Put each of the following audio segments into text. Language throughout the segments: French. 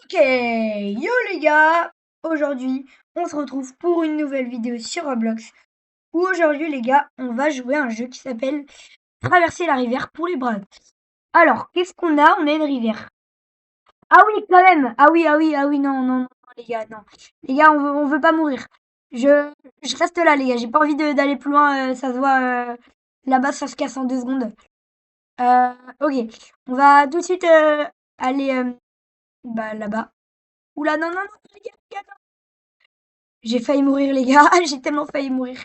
Ok, yo les gars, aujourd'hui on se retrouve pour une nouvelle vidéo sur Roblox où aujourd'hui les gars on va jouer à un jeu qui s'appelle Traverser la rivière pour les braves. Alors qu'est-ce qu'on a? On a une rivière. Ah oui quand même, ah oui non non non les gars non. Les gars on veut pas mourir. Je, je reste là les gars, j'ai pas envie d'aller plus loin, ça se voit là-bas ça se casse en 2 secondes. Euh, ok, on va tout de suite aller bah là-bas. Oula non non non les gars. J'ai failli mourir, les gars. J'ai tellement failli mourir.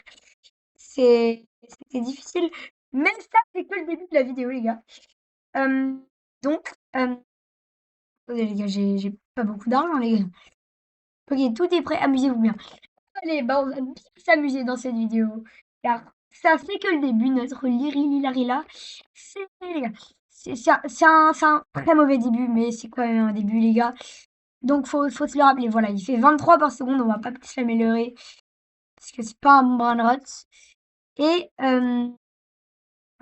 C'était difficile. Même ça, c'est que le début de la vidéo, les gars. Euh, donc, attendez, les gars, j'ai pas beaucoup d'argent, les gars. Ok, tout est prêt. Amusez-vous bien. Allez, bah, on va bien s'amuser dans cette vidéo. Car ça fait que le début, notre Liri Larila. Les gars, c'est un très mauvais début, mais c'est quand même un début, les gars. Donc, faut se le rappeler. Voilà, il fait 23 par seconde. On va pas plus l'améliorer. Parce que c'est pas un brain rot. Et on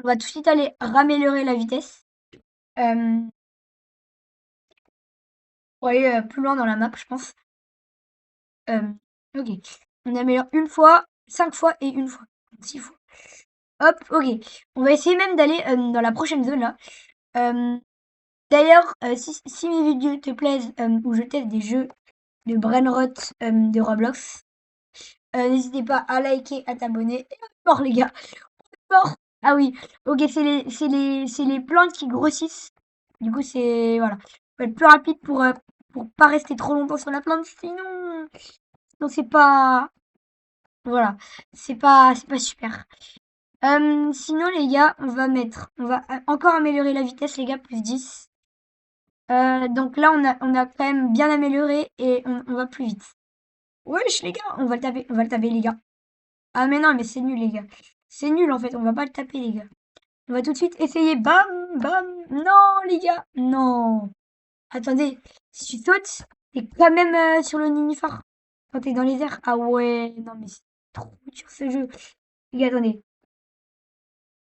va tout de suite aller raméliorer la vitesse. Pour aller plus loin dans la map, je pense. Euh, ok. On améliore une fois, 5 fois et une fois. 6 fois. Hop, ok. On va essayer même d'aller dans la prochaine zone là. Euh, D'ailleurs, si mes vidéos te plaisent, où je teste des jeux de brainrot de Roblox, n'hésitez pas à liker, à t'abonner. Et on est mort les gars. Mort. Ah oui, ok, c'est les plantes qui grossissent. Du coup, voilà. Faut être plus rapide pour pas rester trop longtemps sur la plante, sinon c'est pas, voilà, c'est pas super. Sinon, les gars, on va encore améliorer la vitesse, les gars, +10. Donc là, on a quand même bien amélioré et on va plus vite. Wesh, les gars, on va le taper, les gars. Ah, mais non, mais c'est nul, les gars. C'est nul, en fait, on va pas le taper, les gars. On va tout de suite essayer. Bam, bam. Non, les gars. Non. Attendez. Si tu sautes, t'es quand même sur le nénuphar. Quand t'es dans les airs. Ah ouais. Non, mais c'est trop dur ce jeu. Les gars, attendez.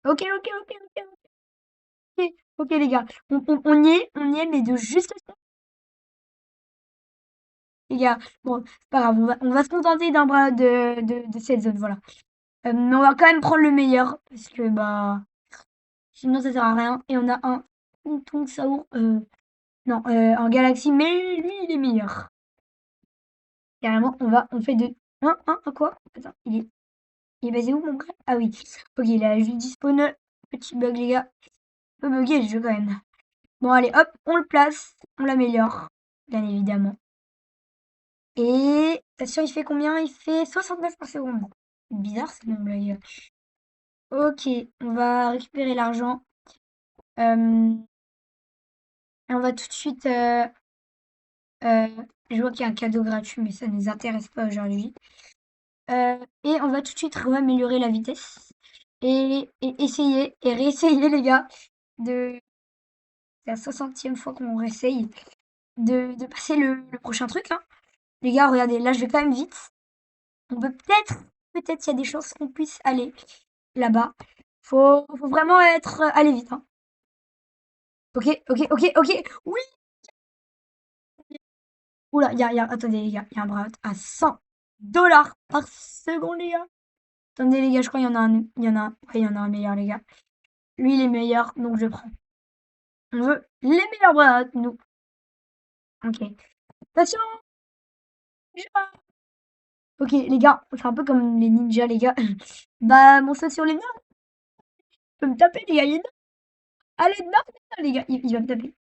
Ok, ok, ok, ok, ok. Ok, les gars. On y est, mais de juste ça. Les gars. Bon, c'est pas grave. On va se contenter d'un bras de cette zone. Voilà. Mais on va quand même prendre le meilleur. Parce que, bah. Sinon, ça sert à rien. Et on a un Tung Saur. Non, en Galaxy, mais lui, il est meilleur. Carrément, on fait de... quoi? Attends, il est basé où, mon frère? Ah oui, ok, il a juste dit spawn. Petit bug, les gars. Un peu bugué le jeu, quand même. Bon, allez, hop, on le place, on l'améliore, bien évidemment. Et, t'as sûr, il fait combien? Il fait 69 par seconde. C'est bizarre, ce nombre, les gars. Ok, on va récupérer l'argent. Et on va tout de suite... euh, je vois qu'il y a un cadeau gratuit, mais ça ne nous intéresse pas aujourd'hui. Et on va tout de suite améliorer la vitesse et essayer et réessayer les gars de c'est la 60e fois qu'on réessaye de passer le prochain truc hein. Les gars, regardez, là je vais quand même vite. On peut peut-être il y a des chances qu'on puisse aller là-bas. Faut vraiment aller vite hein. Ok, ok, ok, ok. Oui. Oula, attendez les gars, il y a un bras à 100 $ par seconde les gars. Attendez les gars, je crois qu'il y en a un, ouais, il y en a un meilleur les gars. Lui, il est meilleur, donc je prends. On veut les meilleurs bras, nous. Ok. Attention. Ok, les gars, c'est un peu comme les ninjas, les gars. Bah, mon saut sur les nains, il peut me taper, les gars. Allez, non, non, les gars, il va me taper.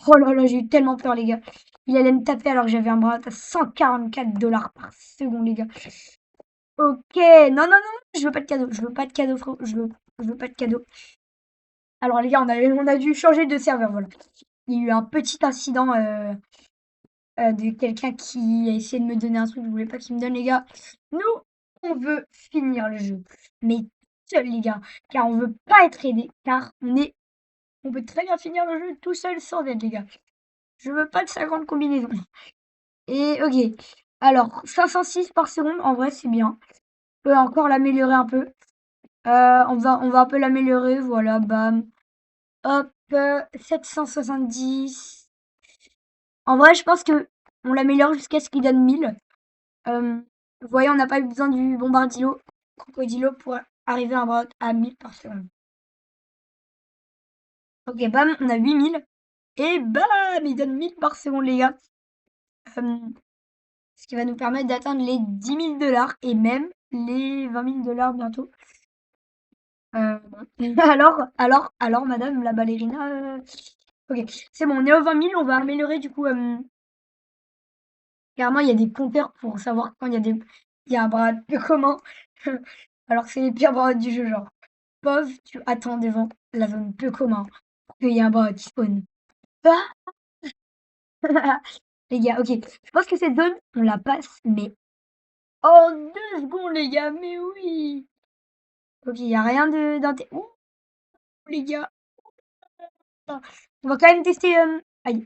Oh là là, j'ai eu tellement peur, les gars. Il allait me taper alors que j'avais un bras à 144 $ par seconde, les gars. Ok, non, non, non, non, je veux pas de cadeau. Je veux pas de cadeau, frérot. Je veux pas de cadeau. Alors, les gars, on a dû changer de serveur, voilà. Il y a eu un petit incident de quelqu'un qui a essayé de me donner un truc, je voulais pas qu'il me donne, les gars. Nous, on veut finir le jeu. Mais seul, les gars. Car on veut pas être aidé. Car on peut très bien finir le jeu tout seul sans aide, les gars. Je veux pas de 50 combinaisons. Et ok. Alors, 506 par seconde, en vrai, c'est bien. On peut encore l'améliorer un peu. On va un peu l'améliorer, voilà, bam. Hop, 770. En vrai, je pense que on l'améliore jusqu'à ce qu'il donne 1000. Vous voyez, on n'a pas eu besoin du bombardilo, crocodilo pour arriver à 1000 par seconde. Ok, bam, on a 8000. Et bam, il donne 1000 par seconde, les gars. Euh, Ce qui va nous permettre d'atteindre les 10 000 $ et même les 20 000 $ bientôt. Alors, madame la ballerina. Ok, c'est bon, on est aux 20 000. On va améliorer du coup. Carrément, il y a des compteurs pour savoir quand il y a un bras de commun. Alors que c'est les pires bras du jeu, genre. Pauvre, tu attends devant la zone peu commun pour qu'il y ait un bras qui spawn. Ah. Les gars, ok. Je pense que cette zone, on la passe, mais en 2 secondes, les gars, mais oui. Ok, il n'y a rien Ouh, les gars. Ah. On va quand même tester. Aïe.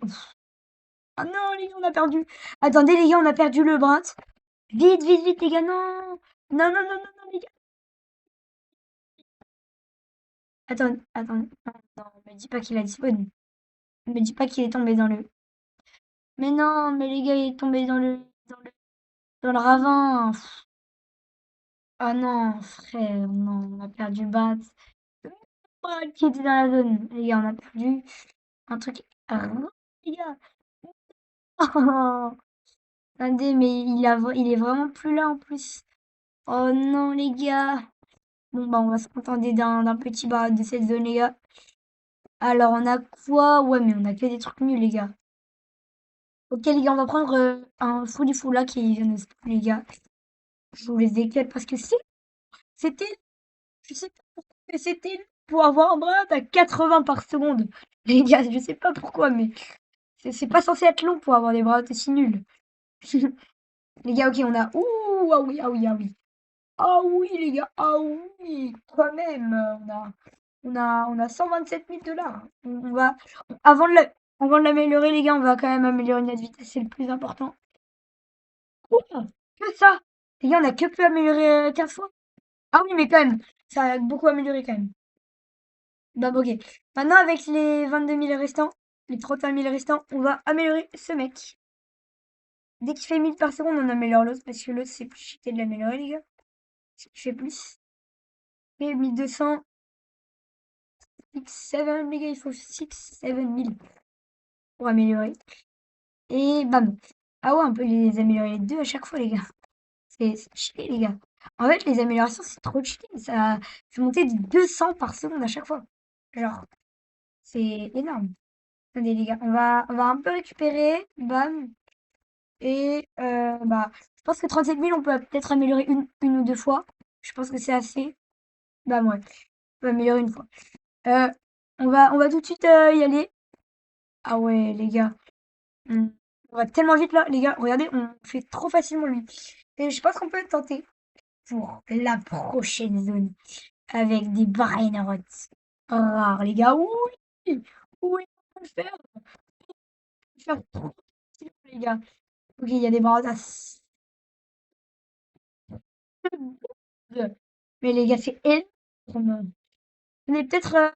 Ah non, les gars, on a perdu. Attendez, les gars, on a perdu le bras. Vite, vite, vite, les gars, non. Non, non, non, non, non, les gars. Attends, attends. Non, non, me dis pas qu'il a disparu. Me dis pas qu'il est tombé dans le. Mais non, mais les gars, il est tombé dans le ravin. Ah non, frère, non, on a perdu le bat. Qui était dans la zone. Les gars, on a perdu un truc. Ah, les gars. Oh, attendez, mais il est vraiment plus là en plus. Oh non, les gars. Bon, bah, on va se contenter d'un petit bas de cette zone, les gars. Alors, on a quoi? Ouais, mais on a que des trucs nuls, les gars. Ok, les gars, on va prendre un fou là qui vient de spawn, les gars. Je vous les décale parce que c'était, je sais pas pourquoi, mais c'était pour avoir un bras à 80 par seconde. Les gars, je sais pas pourquoi, mais c'est pas censé être long pour avoir des bras aussi nuls. Les gars, ok, on a. Ouh, ah oui, ah oui, ah oui. Ah oui, les gars, ah oui, quand même. On a 127 000 $. Avant de la- avant de l'améliorer, les gars, on va quand même améliorer notre vitesse, c'est le plus important. Oh, que ça? Les gars, on a que pu améliorer 15 fois. Ah oui, mais quand même, ça a beaucoup amélioré quand même. Bah, ok. Maintenant, avec les 22 000 restants, les 31 000 restants, on va améliorer ce mec. Dès qu'il fait 1000 par seconde, on améliore l'autre, parce que l'autre, c'est plus cheaté de l'améliorer, les gars. Parce qu'il fait plus. Et 1200, 6, 7, les gars, il faut 6, 7 000 pour améliorer. Et bam. Ah ouais, on peut les améliorer les deux à chaque fois, les gars. C'est cheaté, les gars. En fait, les améliorations, c'est trop cheaté. Ça fait monter de 200 par seconde à chaque fois. Genre, c'est énorme. Attendez, les gars, on va un peu récupérer. Bam. Et bah, je pense que 37 000, on peut peut-être améliorer une ou deux fois. Je pense que c'est assez. Bah ouais, on va améliorer une fois. Euh, on va tout de suite y aller. Ah ouais, les gars. On va tellement vite là, les gars. Regardez, on fait trop facilement lui. Et je pense qu'on peut tenter pour la prochaine zone avec des brain rares, les gars. Oui, oui, on peut le faire. On peut le faire trop facilement, les gars. Ok, il y a des bras à mais les gars, c'est énorme. On est peut-être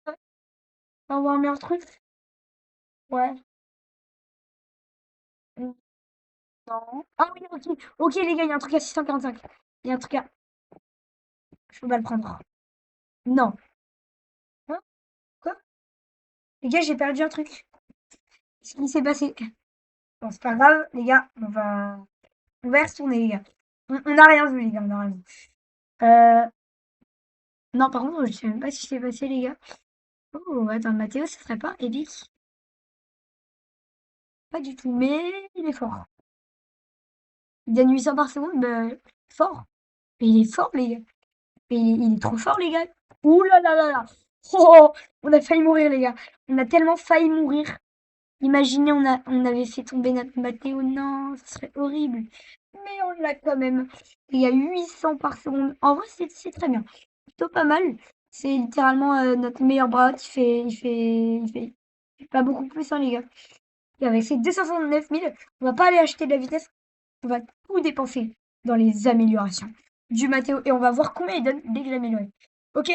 avoir un meilleur truc. Ouais. Non. Ah oui, ok. Ok, les gars, il y a un truc à 645. Il y a un truc à. Je peux pas le prendre. Non. Hein? Quoi? Les gars, j'ai perdu un truc. Qu'est-ce qui s'est passé? Bon, c'est pas grave, les gars. On va y retourner, les gars. On a rien vu, les gars. On a rien vu. Euh, non, par contre, je sais même pas ce qui s'est passé, les gars. Oh, attends, Mathéo, ce serait pas épique? Pas du tout, mais il est fort. Il donne 800 par seconde, bah, fort. Mais il est fort, les gars. Mais il est trop fort, les gars. Ouh là là là là. Oh, on a failli mourir, les gars. On a tellement failli mourir. Imaginez, on avait fait tomber notre Mathéo. Non, ce serait horrible. Mais on l'a quand même. Il y a 800 par seconde. En vrai, c'est très bien. Plutôt pas mal. C'est littéralement notre meilleur bras. Il fait pas beaucoup plus, hein, les gars. Et avec ces 269 000, on va pas aller acheter de la vitesse. On va tout dépenser dans les améliorations du Mathéo. Et on va voir combien il donne dès que j'améliore. Ok,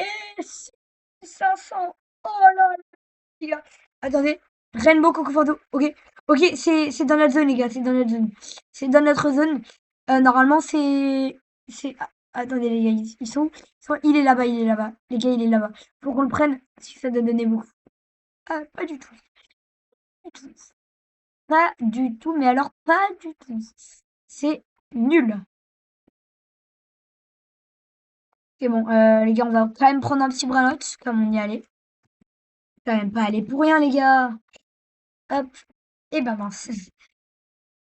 500. Oh là là, les gars. Attendez. Rainbow Coco Fantôme. Ok. Ok, c'est dans notre zone, les gars, c'est dans notre zone. C'est dans notre zone. Normalement, attendez, les gars, ils sont où? Il est là-bas, il est là-bas. Les gars, il est là-bas. Faut qu'on le prenne, parce que ça doit donner beaucoup. Ah, pas du tout. Du tout. Pas du tout, mais alors pas du tout. C'est nul. C'est bon, les gars, on va quand même prendre un petit bralotte, comme on y allait. Quand même pas aller pour rien, les gars. Hop. Et ben mince.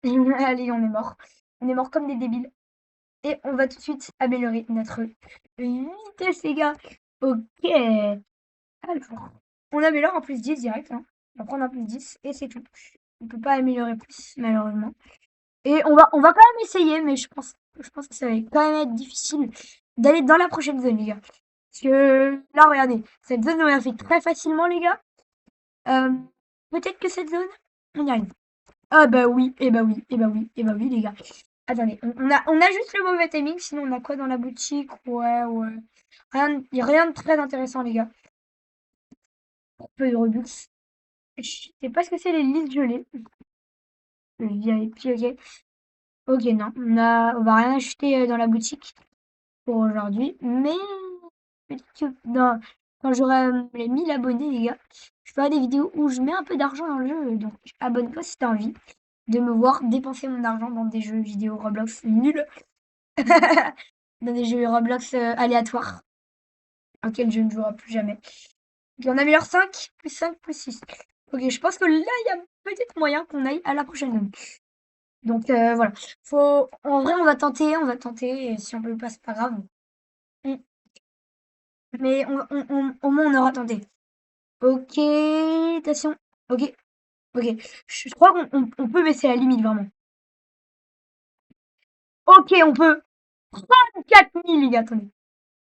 Allez, on est mort. On est mort comme des débiles. Et on va tout de suite améliorer notre vitesse, les gars. Ok. Alors, on améliore en plus 10 direct, hein. On va prendre un plus 10 et c'est tout. On peut pas améliorer plus, malheureusement. Et on va quand même essayer, mais je pense que ça va quand même être difficile d'aller dans la prochaine zone, les gars. Parce que là, regardez, cette zone, on l'a fait très facilement, les gars. Euh, Peut-être que cette zone, on y arrive. Ah bah oui, et bah oui, et bah oui, et bah oui, les gars. Attendez, on a juste le mauvais timing, sinon on a quoi dans la boutique? Ouais, ouais. Y a rien de très intéressant, les gars. Peu de Robux. Je sais pas ce que c'est les listes gelées. Je VIP, ok. Ok, non, on va rien acheter dans la boutique pour aujourd'hui, mais peut-être que quand j'aurai les 1000 abonnés, les gars, je ferai des vidéos où je mets un peu d'argent dans le jeu, donc abonne-toi si t'as envie de me voir dépenser mon argent dans des jeux vidéo Roblox nuls, dans des jeux Roblox aléatoires, auxquels je ne jouerai plus jamais. Donc on améliore 5 plus 5 plus 6. Ok, je pense que là, il y a peut-être moyen qu'on aille à la prochaine zone. Donc voilà. En vrai, on va tenter, et si on peut pas, c'est pas grave. Mm. Mais au moins, on aura tenté. Ok, attention. Ok, ok. Je crois qu'on peut baisser la limite, vraiment. Ok, on peut. 4000, les gars, attendez.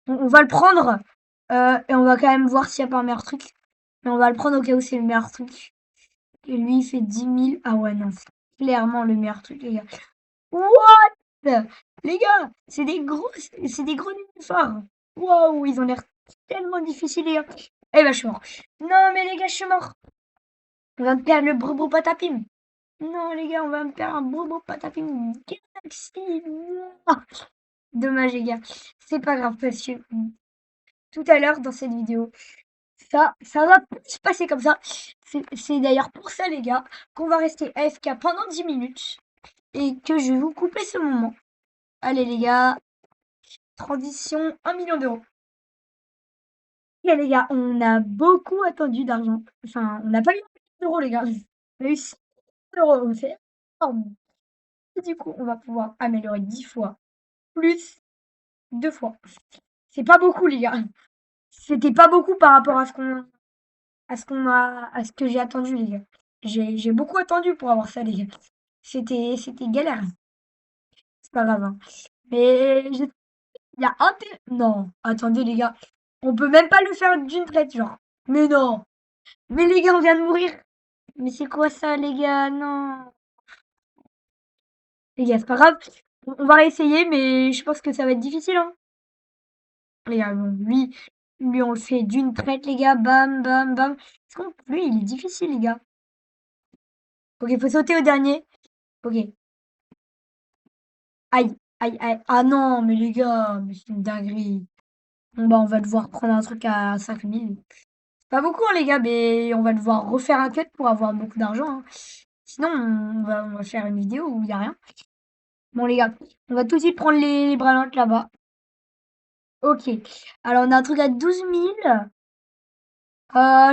On va le prendre. Et on va quand même voir s'il n'y a pas un meilleur truc. Mais on va le prendre au cas où c'est le meilleur truc. Et lui, il fait 10 000. Ah ouais, non, c'est clairement le meilleur truc, les gars. What? Les gars, c'est des gros nénuphars. Waouh, ils ont l'air tellement difficiles, les gars. Eh ben, je suis mort. Non, mais les gars, je suis mort. On va me perdre le brobo patapim. Non, les gars, on va me perdre un brobo patapim Galaxy. Ah, dommage, les gars. C'est pas grave, parce que tout à l'heure, dans cette vidéo, ça va se passer comme ça. C'est d'ailleurs pour ça, les gars, qu'on va rester AFK pendant 10 minutes et que je vais vous couper ce moment. Allez, les gars, transition 1 million d'euros. Ok, les gars, on a beaucoup attendu d'argent. Enfin, on n'a pas eu 1 million d'euros, les gars. On a eu 6 euros. C'est énorme. Et du coup, on va pouvoir améliorer 10 fois, plus 2 fois. C'est pas beaucoup, les gars. C'était pas beaucoup par rapport à ce que j'ai attendu, les gars. J'ai beaucoup attendu pour avoir ça, les gars. C'était galère. C'est pas grave, hein. Mais il y a non, attendez, les gars. On peut même pas le faire d'une traite, genre. Mais non. Mais les gars, on vient de mourir. Mais c'est quoi ça, les gars? Non. Les gars, c'est pas grave. On va réessayer, mais je pense que ça va être difficile, hein. Les gars, bon, lui, on le fait d'une traite, les gars. Bam, bam, bam. Lui, il est difficile, les gars. Ok, faut sauter au dernier. Ok. Aïe, aïe, aïe. Ah non, mais les gars, mais c'est une dinguerie. Bon, bah, on va devoir prendre un truc à 5000. Pas beaucoup, hein, les gars, mais on va devoir refaire un cut pour avoir beaucoup d'argent, hein. Sinon, on va faire une vidéo où il y a rien. Bon, les gars, on va tout de suite prendre les bralentes là-bas. Ok. Alors, on a un truc à 12 000.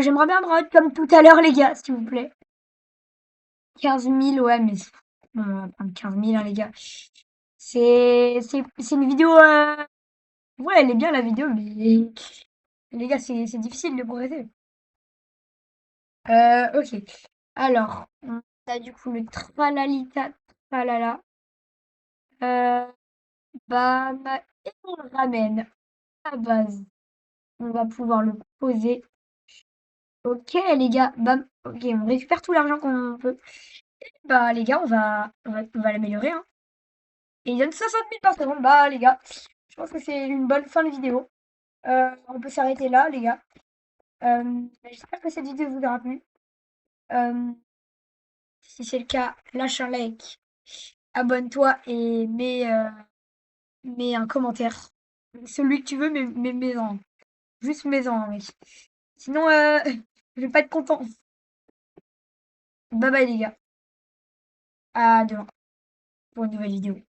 J'aimerais bien un comme tout à l'heure, les gars, s'il vous plaît. 15 000, ouais, mais bon, on va prendre 15 000, hein, les gars. C'est une vidéo. Ouais, elle est bien la vidéo, mais les gars, c'est difficile de progresser. Ok. Alors, on a du coup le tralalita, tralala. Euh, Bam, et on le ramène à la base. On va pouvoir le poser. Ok, les gars, bam. Ok, on récupère tout l'argent qu'on peut. Bah, les gars, on va l'améliorer, hein. Et il donne 60 000 par seconde. Bah, les gars, je pense que c'est une bonne fin de vidéo. On peut s'arrêter là, les gars. J'espère que cette vidéo vous aura plu. Euh, Si c'est le cas, lâche un like, abonne-toi et mets un commentaire. Celui que tu veux, mais mets-en. Juste mets-en, hein, mec. Sinon, je vais pas être content. Bye bye les gars. À demain pour une nouvelle vidéo.